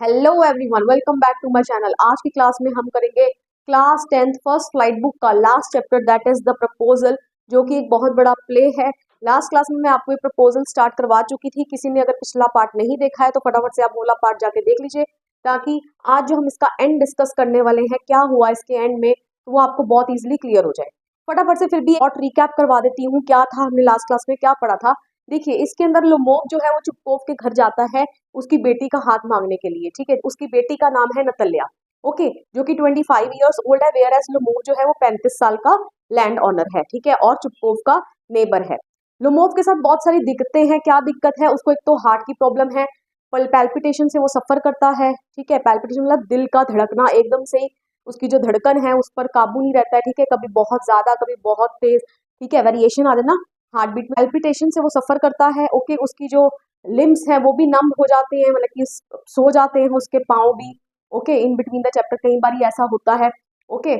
Hello everyone, welcome back to my channel. आज की class में हम करेंगे class 10th first flight book का last chapter, that is the proposal, जो कि एक बहुत बड़ा प्ले है। लास्ट क्लास में मैं आपको ये प्रपोजल स्टार्ट करवा चुकी थी। किसी ने अगर पिछला पार्ट नहीं देखा है तो फटाफट से आप वो वाला पार्ट जाके देख लीजिए, ताकि आज जो हम इसका एंड डिस्कस करने वाले हैं, क्या हुआ इसके एंड में, तो वो आपको बहुत ईजिली क्लियर हो जाए। फटाफट से फिर भी और रिकैप करवा देती हूँ क्या था, हमने लास्ट क्लास में क्या पढ़ा था। देखिए, इसके अंदर लोमोव जो है वो चुपकोव के घर जाता है उसकी बेटी का हाथ मांगने के लिए। ठीक है, उसकी बेटी का नाम है नतल्या, ओके, जो कि 25 ईयर्स ओल्ड है, वेयर एज लोमोव जो है वो 35 साल का लैंड ऑनर है। ठीक है, और चुपकोव का नेबर है। लोमोव के साथ बहुत सारी दिक्कतें हैं। क्या दिक्कत है उसको? एक तो हार्ट की प्रॉब्लम है, पैल्पिटेशन से वो सफर करता है। ठीक है, पैल्पिटेशन मतलब दिल का धड़कना एकदम से ही, उसकी जो धड़कन है उस पर काबू नहीं रहता है। ठीक है, कभी बहुत ज्यादा कभी बहुत तेज, ठीक है, वेरिएशन आ जाना हार्ट बीट में। पैल्पिटेशन से वो सफर करता है। ओके, उसकी जो लिम्स है वो भी नम हो जाते हैं, मतलब कि सो जाते हैं उसके पाँव भी। Okay, in between the chapter कई बार ऐसा होता है। ओके,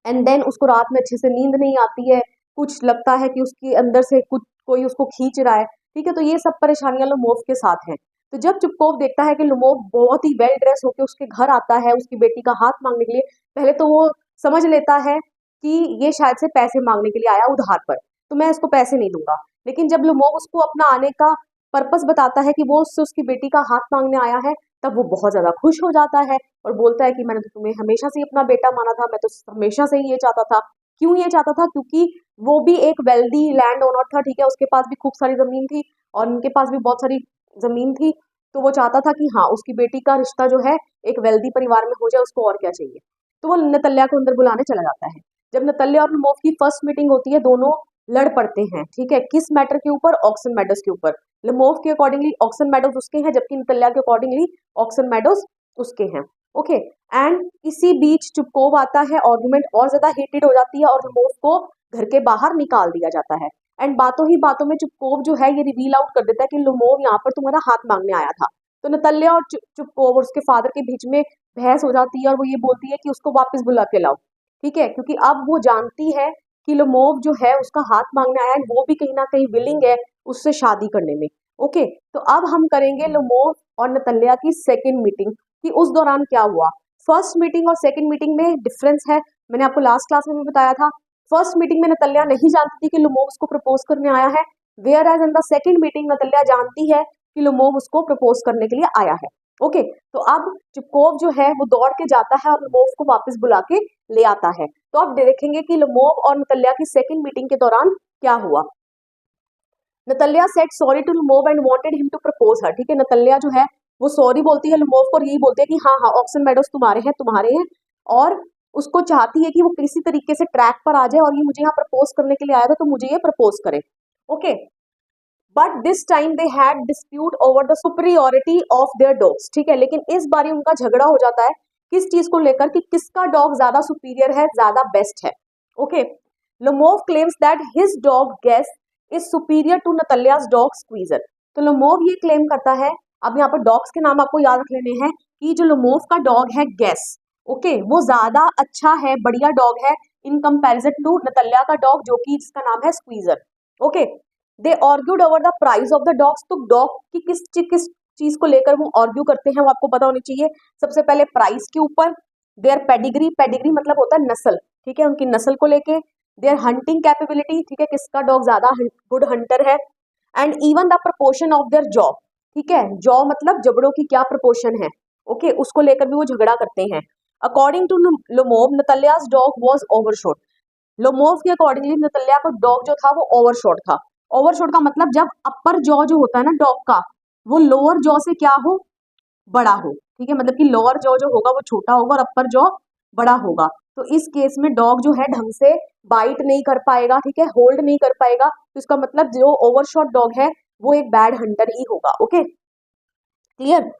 एंड देन उसको रात में अच्छे से नींद नहीं आती है, कुछ लगता है कि उसके अंदर से कुछ कोई उसको खींच रहा है। ठीक है, तो ये सब परेशानियां लोमोव के साथ हैं। तो जब चुपकोव देखता है कि लोमोव बहुत ही वेल ड्रेस होकर उसके घर आता है उसकी बेटी का हाथ मांगने के लिए, पहले तो वो समझ लेता है कि ये शायद से पैसे मांगने के लिए आया उधार पर, तो मैं इसको पैसे नहीं दूंगा। लेकिन जब लोमोव उसको अपना आने का पर्पस बताता है कि वो उससे उसकी बेटी का हाथ मांगने आया है, तब वो बहुत ज्यादा खुश हो जाता है और बोलता है कि मैंने तो तुम्हें हमेशा से ही अपना बेटा माना था, मैं तो हमेशा से ही ये चाहता था। क्यों ये चाहता था? क्योंकि वो भी एक वेल्दी लैंड ओनर था। ठीक है, उसके पास भी खूब सारी जमीन थी और उनके पास भी बहुत सारी जमीन थी। तो वो चाहता था कि हाँ, उसकी बेटी का रिश्ता जो है एक वेल्दी परिवार में हो जाए, उसको और क्या चाहिए। तो वो नतल्या को अंदर बुलाने चला जाता है। जब नतल्या और मोव की फर्स्ट मीटिंग होती है, दोनों लड़ पड़ते हैं। ठीक है, किस मैटर के ऊपर? ऑक्सन मेडोज के ऊपर। लमोव के अकॉर्डिंगली ऑक्सन मेडोज उसके हैं, जबकि नतल्या के अकॉर्डिंगली ऑक्सन मेडोज उसके हैं। ओके, एंड इसी बीच चुपकोव आता है, आर्गुमेंट और ज्यादा हीटेड हो जाती है और लमोव को घर के बाहर निकाल दिया जाता है। एंड बातों ही बातों में चुपकोव जो है ये रिवील आउट कर देता है कि लमोव यहाँ पर तुम्हारा हाथ मांगने आया था। तो नतल्या और चुपकोव और उसके फादर के बीच में बहस हो जाती है और वो ये बोलती है कि उसको वापस बुला के लाओ। ठीक है, क्योंकि अब वो जानती है कि लोमोव जो है उसका हाथ मांगने आया है, वो भी कहीं ना कहीं विलिंग है उससे शादी करने में। ओके, तो अब हम करेंगे लोमोव और नतल्या की सेकंड मीटिंग कि उस दौरान क्या हुआ। फर्स्ट मीटिंग और सेकंड मीटिंग में डिफरेंस है, मैंने आपको लास्ट क्लास में भी बताया था। फर्स्ट मीटिंग में नतल्या नहीं जानती थी कि लोमोव उसको प्रपोज करने आया है, whereas in the second meeting Natalya जानती है कि लोमोव उसको प्रपोज करने के लिए आया है। ओके, तो अब चुपकोव जो है वो दौड़ के जाता है और लोमोव को वापस बुला के ले आता है। तो अब देखेंगे कि लोमोव और नतल्या की सेकंड मीटिंग के दौरान क्या हुआ। Natalya said sorry to Lomov and wanted him to propose her. ठीक है, नतल्या जो है वो सॉरी बोलती है लोमोव को और यही बोलती है कि हाँ हाँ, ऑक्सन मेडोज तुम्हारे हैं, और उसको चाहती है कि वो किसी तरीके से ट्रैक पर आ जाए और ये मुझे यहाँ प्रपोज करने के लिए आया था, तो मुझे ये प्रपोज करे। Okay, but this time they had dispute over the superiority of their dogs. ठीक है, लेकिन इस बार उनका झगड़ा हो जाता है किस चीज को लेकर कि किसका डॉग ज्यादा सुपीरियर है, ज्यादा बेस्ट है। Okay, Lomov claims that his dog Guess is superior to Natalya's dog Squeezer. तो लोमोव ये क्लेम करता है, अब यहाँ पर डॉग्स के नाम आपको याद रख लेने हैं, कि जो लोमोव का डॉग है गैस, ओके, वो ज्यादा अच्छा है, बढ़िया डॉग है इन कंपैरिजन टू नतल्या का डॉग, जो कि जिसका नाम है squeezer. Okay, they argued over the price of the dogs. तो डॉग की किस चीज को लेकर वो आर्ग्यू करते हैं वो आपको पता होनी चाहिए। सबसे पहले प्राइस के ऊपर, देयर पेडिग्री, पेडिग्री मतलब होता है नस्ल। ठीक है, उनकी नस्ल को लेके, देयर हंटिंग कैपेबिलिटी, ठीक है, किसका डॉग ज्यादा गुड हंटर है, and even the proportion of their jaw. ठीक है, जॉ मतलब जबड़ों की क्या प्रपोर्शन है। ओके, उसको लेकर भी वो झगड़ा करते हैं। According to Lomov Natalya's dog was overshot. Lomov के अकॉर्डिंगली नतल्या का डॉग जो था वो ओवरशॉट था। ओवरशॉट का मतलब जब अपर जॉ जो होता है ना डॉग का, वो लोअर जॉ से क्या हो, बड़ा हो। ठीक है, मतलब कि लोअर जॉ जो होगा वो छोटा होगा और अपर जॉ बड़ा होगा। तो इस केस में डॉग जो है ढंग से बाइट नहीं कर पाएगा, ठीक है, होल्ड नहीं कर पाएगा। तो इसका मतलब जो ओवरशॉट डॉग है वो एक बैड हंटर ही होगा। Okay, clear.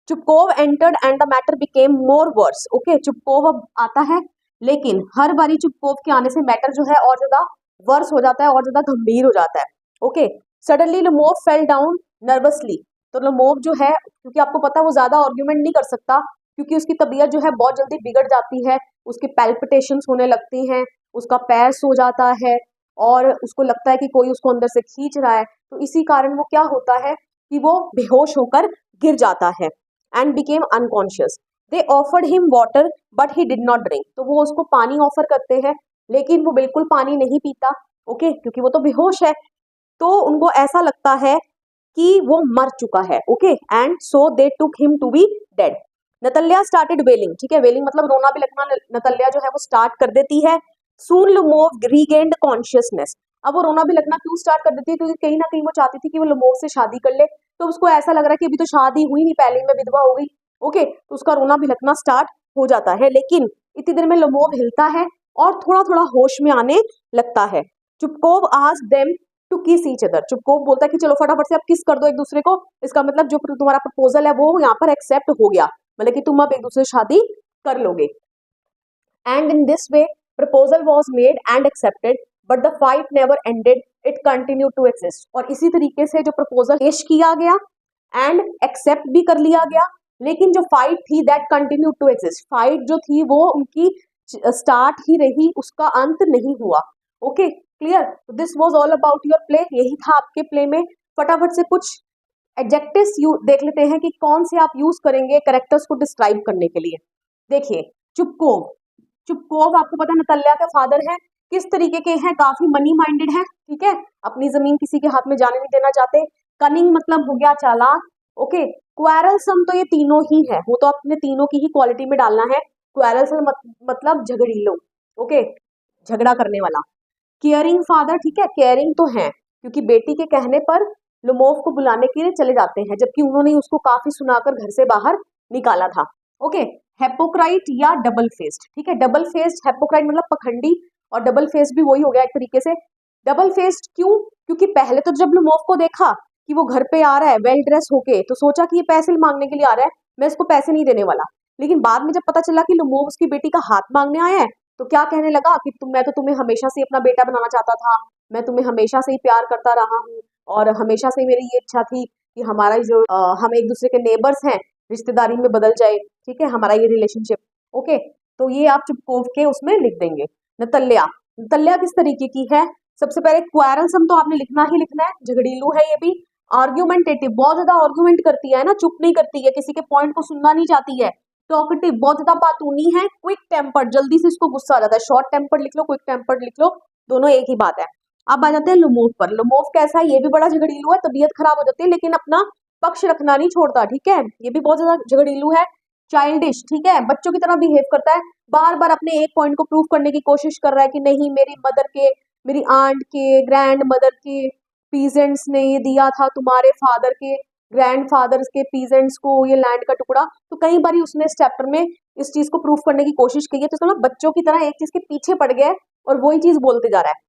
Chubukov entered and the matter became more worse. Okay, Chubukov अब आता है, लेकिन हर बारी चुपकोव के आने से मैटर जो है और ज्यादा वर्स हो जाता है और ज्यादा गंभीर हो जाता है। Okay, suddenly Lomov fell down nervously. तो लोमोव जो है, क्योंकि आपको पता है वो ज्यादा आर्ग्यूमेंट नहीं कर सकता, क्योंकि उसकी तबीयत जो है बहुत जल्दी बिगड़ जाती है, उसकी पैल्पिटेशंस होने लगती हैं, उसका पैर सो जाता है और उसको लगता है कि कोई उसको अंदर से खींच रहा है। तो इसी कारण वो क्या होता है कि वो बेहोश होकर गिर जाता है। And became unconscious. They offered him water but he did not drink. तो वो उसको पानी ऑफर करते हैं लेकिन वो बिल्कुल पानी नहीं पीता, ओके, क्योंकि वो तो बेहोश है। तो उनको ऐसा लगता है कि वो मर चुका है, okay, and so they took him to be dead. Natalya started wailing, ठीक है, वेलिंग मतलब रोना भी लगना नतल्या जो है वो स्टार्ट कर देती है। सून लुमोव रीगेन्ड कॉन्शियसनेस। अब वो रोना भी लगना क्यों स्टार्ट कर देती है, क्योंकि कहीं ना कहीं वो चाहती थी कि वो लुमोव से शादी कर ले। तो उसको ऐसा लग रहा है कि अभी तो शादी हुई नहीं, पहले ही मैं विधवा हो गई, ओके, तो उसका रोना भी लगना स्टार्ट हो जाता है। लेकिन इतनी देर में लुमोव हिलता है और थोड़ा थोड़ा होश में आने लगता है। Chubukov asked them to kiss each other. Chubukov बोलता है कि चलो फटाफट से आप किस कर दो एक दूसरे को। इसका मतलब जो तुम्हारा प्रपोजल है वो यहाँ पर एक्सेप्ट हो गया, मतलब कि तुम अब एक दूसरे से शादी कर लोगे। And in this way proposal was made and accepted but the fight never ended, it continue to exist. और इसी तरीके से जो प्रपोजल पेश किया गया एंड एक्सेप्ट भी कर लिया गया, लेकिन जो फाइट थी that continue to exist, fight जो थी वो उनकी स्टार्ट ही रही, उसका अंत नहीं हुआ। Okay, clear. This was all about your play, यही था आपके प्ले में। फटाफट से कुछ एडजेक्टिव्स देख लेते हैं कि कौन से आप यूज करेंगे कैरेक्टर्स को डिस्क्राइब करने के लिए। देखिए, चुपकोव, चुपकोव आपको पता है नतल्या के फादर है, किस तरीके के हैं, काफी मनी माइंडेड है, ठीक है, अपनी जमीन किसी के हाथ में जाने नहीं देना चाहते। कनिंग मतलब हो गया चालाक, ओके। क्वेरलसम तो ये तीनों ही है, वो तो अपने तीनों की ही क्वालिटी में डालना है। क्वेरलसम मतलब झगड़ीलो, ओके, झगड़ा करने वाला। केयरिंग फादर, ठीक है, केयरिंग तो है क्योंकि बेटी के कहने पर लुमोव को बुलाने के लिए चले जाते हैं, जबकि उन्होंने उसको काफी सुनाकर घर से बाहर निकाला था। ओके, हेपोक्राइट या डबल फेस्ड, ठीक है, डबल फेस्ड, हेपोक्राइट मतलब पखंडी और डबल फेस्ड भी वही हो गया एक तरीके से। डबल फेस्ड क्यों, क्योंकि पहले तो जब लुमोव को देखा कि वो घर पे आ रहा है वेल ड्रेस होके, तो सोचा कि ये पैसे मांगने के लिए आ रहा है, मैं इसको पैसे नहीं देने वाला। लेकिन बाद में जब पता चला कि लुमोव उसकी बेटी का हाथ मांगने आया है, तो क्या कहने लगा कि मैं तो तुम्हें हमेशा से अपना बेटा बनाना चाहता था, मैं तुम्हें हमेशा से ही प्यार करता रहा हूँ और हमेशा से मेरी ये इच्छा थी कि हमारा जो हम एक दूसरे के नेबर्स हैं रिश्तेदारी में बदल जाए, ठीक है, हमारा ये रिलेशनशिप। ओके, तो ये आप चुपकोव के उसमें लिख देंगे। नतल्या, नतल्या किस तरीके की है, सबसे पहले क्वेरलसम तो आपने लिखना ही लिखना है, झगड़ीलू है ये भी। आर्ग्यूमेंटेटिव, बहुत ज्यादा आर्ग्यूमेंट करती है ना, चुप नहीं करती है, किसी के पॉइंट को सुनना नहीं चाहती है। टॉकेटिव, बहुत ज्यादा बातूनी है। क्विक टेम्पर्ड, जल्दी से इसको गुस्सा आ जाता है, शॉर्ट टेम्पर्ड लिख लो, क्विक टेम्पर्ड लिख लो, दोनों एक ही बात है। अब आ जाते हैं लुमोव पर। लुमोव कैसा है, ये भी बड़ा झगड़ीलू है, तबीयत खराब हो जाती है लेकिन अपना पक्ष रखना नहीं छोड़ता, ठीक है, ये भी बहुत ज्यादा झगड़ीलू है। चाइल्डिश, ठीक है, बच्चों की तरह बिहेव करता है, बार बार अपने एक पॉइंट को प्रूव करने की कोशिश कर रहा है कि नहीं मेरी मदर के, मेरी आंट के, ग्रैंड मदर के पीजेंट्स ने ये दिया था, तुम्हारे फादर के ग्रैंडफादर्स के पीजेंट्स को ये लैंड का टुकड़ा। तो कई बार उसने इस चैप्टर में इस चीज को प्रूफ करने की कोशिश की है, तो मतलब बच्चों की तरह एक चीज के पीछे पड़ गया है और वही चीज बोलते जा रहा है।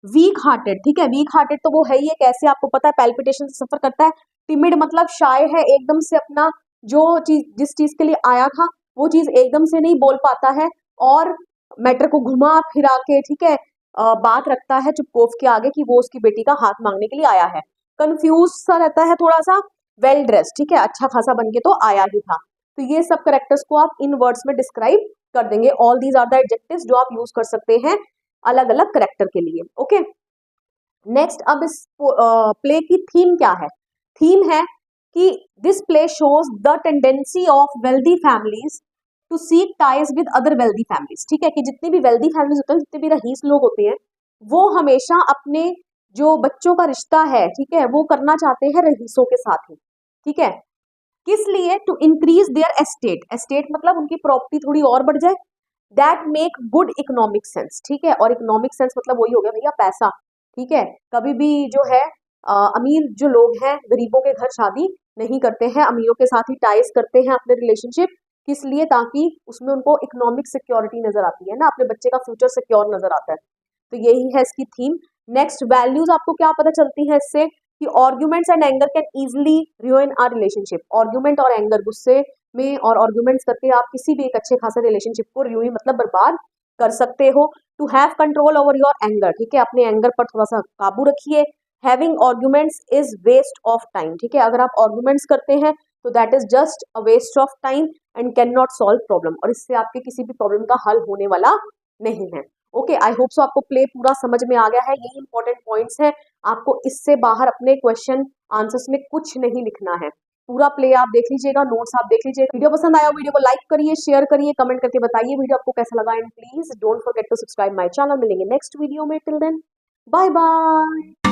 वीक हार्टेड, ठीक है, वीक हार्टेड तो वो है ही है, कैसे आपको पता है, पैल्पिटेशन से सफर करता है। टिमिड मतलब शाय है, एकदम से अपना जो चीज जिस चीज के लिए आया था वो चीज एकदम से नहीं बोल पाता है और मैटर को घुमा फिरा के, ठीक है, बात रखता है चुपकोव के आगे कि वो उसकी बेटी का हाथ मांगने के लिए आया है। कंफ्यूज सा रहता है थोड़ा सा। वेल ड्रेस, ठीक है, अच्छा खासा बन के तो आया ही था। तो ये सब करेक्टर्स को आप इन वर्ड्स में डिस्क्राइब कर देंगे। All these are the adjectives जो आप यूज कर सकते हैं अलग अलग करेक्टर के लिए। ओके, नेक्स्ट, अब इस प्ले की थीम क्या है। थीम है कि this play shows the tendency of wealthy families to seek ties with other wealthy families, ठीक है, कि जितनी भी वेल्दी फैमिलीज होते हैं, जितने भी रईस लोग होते हैं, वो हमेशा अपने जो बच्चों का रिश्ता है, ठीक है, वो करना चाहते हैं रईसों के साथ ही, ठीक है, किस लिए, to increase their estate, estate मतलब उनकी प्रॉपर्टी थोड़ी और बढ़ जाए। That make good economic sense, ठीक है, और इकोनॉमिक सेंस मतलब वही हो गया भैया पैसा, ठीक है, कभी भी जो है अमीर जो लोग हैं गरीबों के घर शादी नहीं करते हैं, अमीरों के साथ ही टाइज करते हैं अपने रिलेशनशिप, किस लिए, ताकि उसमें उनको इकोनॉमिक सिक्योरिटी नजर आती है ना, अपने बच्चे का फ्यूचर सिक्योर नजर आता है। तो यही है इसकी थीम। नेक्स्ट, वैल्यूज आपको क्या पता चलती है इससे कि arguments and anger can easily ruin our relationship. Argument और एंगर, गुस्से में और आर्ग्यूमेंट्स करके आप किसी भी एक अच्छे खासे रिलेशनशिप को ruin मतलब बर्बाद कर सकते हो। To have control over your anger, ठीक है, अपने एंगर पर थोड़ा सा काबू रखिए। Having arguments is waste of time, ठीक है, अगर आप आर्ग्यूमेंट्स करते हैं तो that is just a waste of time and can not solve problem, और इससे आपके किसी भी प्रॉब्लम का हल होने वाला नहीं है। ओके, आई होप सो आपको प्ले पूरा समझ में आ गया है, यही इंपॉर्टेंट पॉइंट्स हैं, आपको इससे बाहर अपने क्वेश्चन आंसर्स में कुछ नहीं लिखना है। पूरा प्ले आप देख लीजिएगा, नोट्स आप देख लीजिएगा। वीडियो पसंद आया, वीडियो को लाइक करिए, शेयर करिए, कमेंट करके बताइए वीडियो आपको कैसा लगा, and please don't forget to subscribe my channel. मिलेंगे नेक्स्ट वीडियो में, टिल देन बाय बाय।